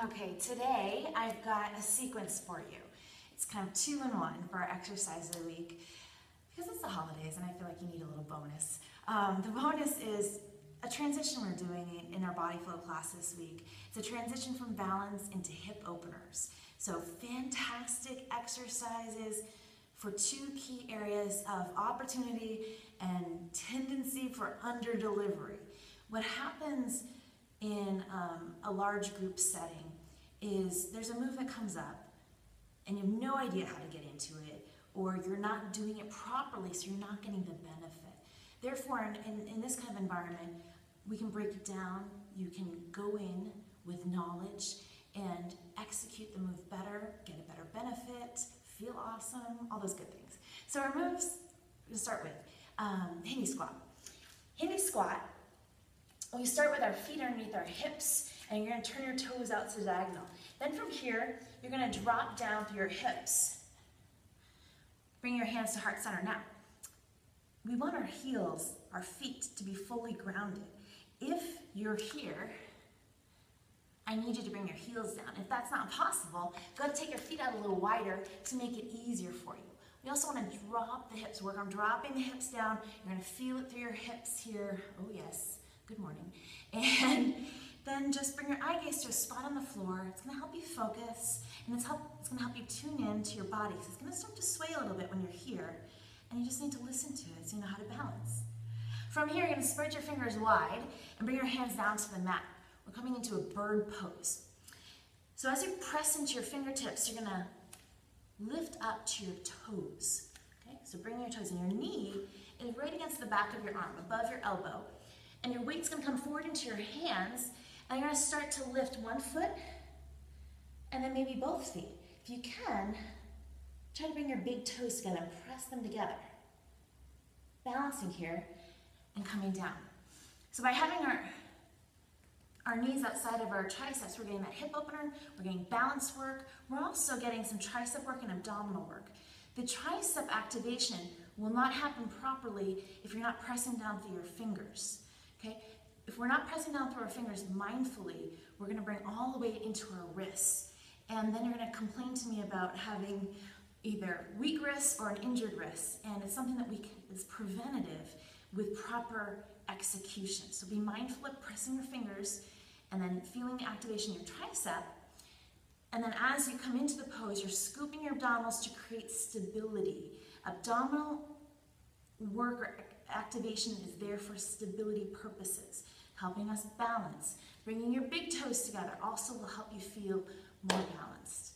Okay, today I've got a sequence for you. It's kind of 2-in-1 for our exercise of the week because it's the holidays and I feel like you need a little bonus. The bonus is a transition we're doing in our body flow class this week. It's a transition from balance into hip openers. So fantastic exercises for 2 key areas of opportunity and tendency for under-delivery. What happens in a large group setting is there's a move that comes up and you have no idea how to get into it, or you're not doing it properly, so you're not getting the benefit. Therefore, in this kind of environment, we can break it down. You can go in with knowledge and execute the move better, get a better benefit, feel awesome, all those good things. So our moves, we'll start with Hindi squat. Hindi squat, we start with our feet underneath our hips, and you're going to turn your toes out to the diagonal. Then from here, you're going to drop down through your hips. Bring your hands to heart center. Now, we want our heels, our feet, to be fully grounded. If you're here, I need you to bring your heels down. If that's not possible, go ahead and take your feet out a little wider to make it easier for you. We also want to drop the hips. Work on dropping the hips down. You're going to feel it through your hips here. Oh yes, good morning. And then just bring your eye gaze to a spot on the floor. It's going to help you focus, and it's going to help you tune in to your body. So it's going to start to sway a little bit when you're here, and you just need to listen to it so you know how to balance. From here, you're going to spread your fingers wide and bring your hands down to the mat. We're coming into a bird pose. So as you press into your fingertips, you're going to lift up to your toes. Okay? So bring your toes, and your knee is right against the back of your arm, above your elbow. And your weight's going to come forward into your hands, and you're going to start to lift one foot and then maybe both feet. If you can, try to bring your big toes together and press them together. Balancing here and coming down. So by having our knees outside of our triceps, we're getting that hip opener, we're getting balance work, we're also getting some tricep work and abdominal work. The tricep activation will not happen properly if you're not pressing down through your fingers. Okay? If we're not pressing down through our fingers mindfully, we're going to bring all the way into our wrists. And then you're going to complain to me about having either weak wrists or an injured wrist. And it's something that is preventative with proper execution. So be mindful of pressing your fingers and then feeling the activation in your tricep. And then as you come into the pose, you're scooping your abdominals to create stability. Abdominal work or activation is there for stability purposes, helping us balance. Bringing your big toes together also will help you feel more balanced.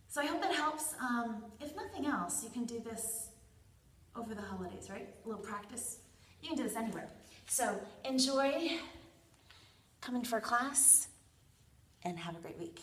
So I hope that helps. If nothing else, you can do this over the holidays, right? A little practice. You can do this anywhere. So enjoy coming for class and have a great week.